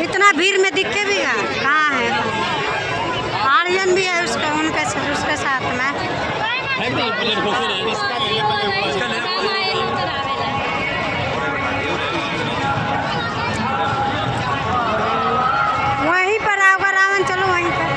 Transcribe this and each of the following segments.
इतना भीड़ में दिखे भी है, कहाँ है? आर्यन भी है उसके साथ में। वहीं पर आओगे रावण, चलो वहीं पर।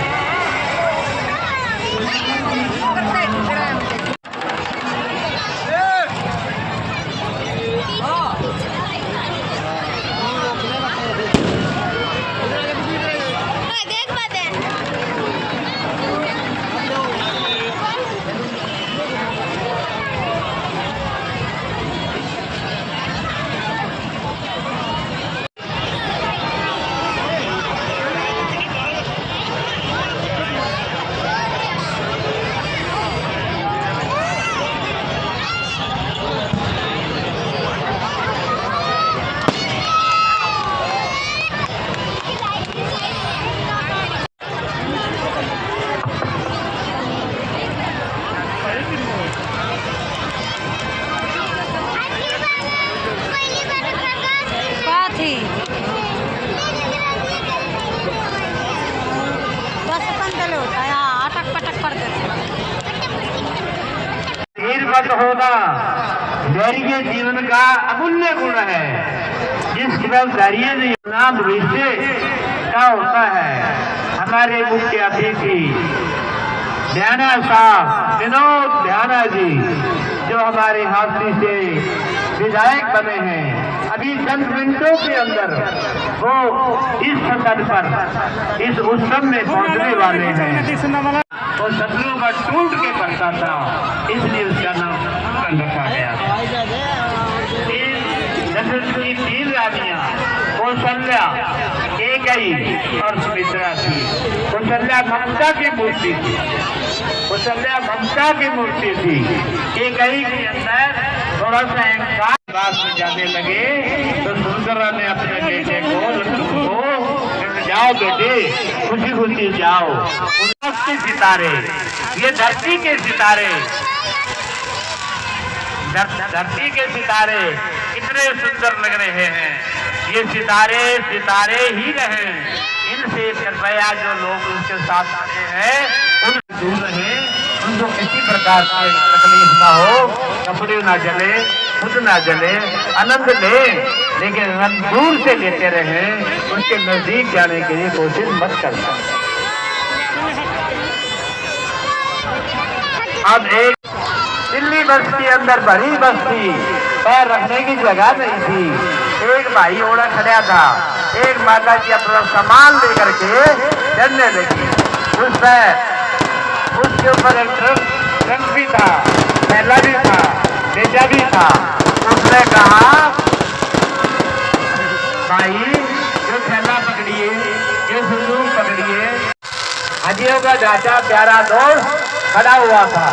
होना धैर्य जीवन का अमूल्य गुण है। जिस केवल धैर्य नाम भविष्य का होता है। हमारे मुख्य अतिथि ध्याना साहब विनोद ध्याना जी, जो हमारे हाथी से विधायक बने हैं, अभी चंद मिनटों के अंदर वो इस सदन पर इस उत्सव में पहुंचने वाले हैं। वो शत्रुओं का टूट के पड़ता था, इसलिए उसका नाम रखा गया। की तीन रानियां कौशल्या, केकई और सुमित्रा थी। कौशल्या ममता की मूर्ति थी, कौशल्या ममता की मूर्ति थी। केकई के अंदर थोड़ा सा अहंकार बात में जाने लगे तो सुंदरा ने अपने बेटे को लड्डू को, जाओ बेटे खुशी खुशी जाओ। उल्लास के सितारे, ये धरती के सितारे, धरती के सितारे कितने सुंदर लग रहे हैं। ये सितारे सितारे ही रहे। इनसे कृपया जो लोग उनके साथ आए हैं उन दूर रहे, उनको किसी प्रकार की तकलीफ ना हो, कपड़े ना जले, खुद ना जले, आनंद ले, लेकिन आनंद दूर से लेते रहे। उनके नजदीक जाने के लिए कोशिश मत करना। अब एक दिल्ली बस के अंदर भरी बस थी, पैर रखने की जगह नहीं थी। एक भाई ओढ़ा खड़ा था, एक माता जी अपना सामान लेकर के चलने लगी। उसके ऊपर एक ट्रक भी था, थैला भी था, बेजा भी था। उसने कहा, भाई जो थैला पकड़िए, ये संदूक पकड़िए। हाजियों का चाचा प्यारा दोस्त खड़ा हुआ था।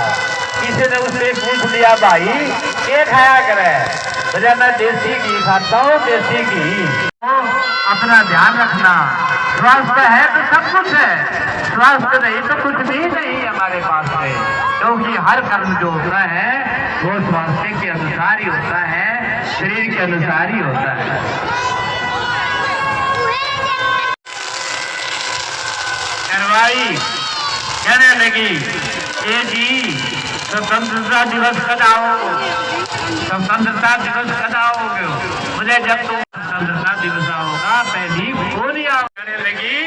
किसी ने उससे पूछ लिया, भाई ये खाया करे? बोला मैं देसी घी खाता हूँ, देसी घी। अपना ध्यान रखना, स्वास्थ्य है तो सब कुछ है, स्वास्थ्य नहीं तो कुछ भी नहीं हमारे पास में। क्योंकि हर कर्म जो होता है वो स्वास्थ्य के अनुसार ही होता है, शरीर के अनुसार ही होता है। कार्रवाई कहने लगी, ये जी स्वतंत्रता दिवस कब आओगे? स्वतंत्रता दिवस कब आओगे? मुझे जब तुम स्वतंत्रता दिवस आओगा पहली गोली कहने लगी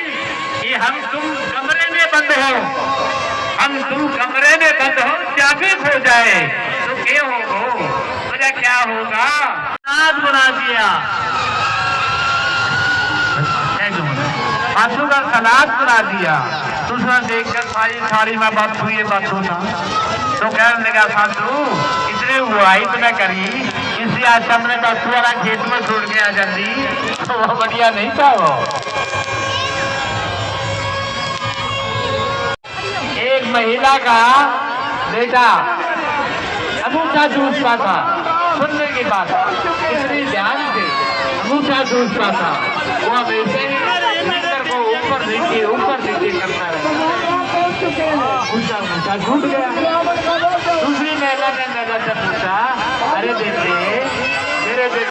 कि हम तुम कमरे में बंद हो, हम तुम कमरे में बंद हो, चाबी खो जाए तो क्या होगा? मुझे क्या होगा? नाद बना दिया, आंसू का सलाद बना दिया। दूसरा देखकर साड़ी में बात हुई बात होता तो कहने लगा साधु इतने हुआ इतना करी इसी आज हमने बातू वाला खेत में छोड़ के आ जाती तो वो बढ़िया नहीं था वो। एक महिला का बेटा अंगूठा चूसता था, सुनने की बात इतनी ध्यान से अंगूठा चूसता था, वो हमेशा ही को ऊपर नीचे करता रहा, अंगूठा छूट गया। दूसरी महिला ने मेरा से पूछा, अरे बेटे मेरे बेटे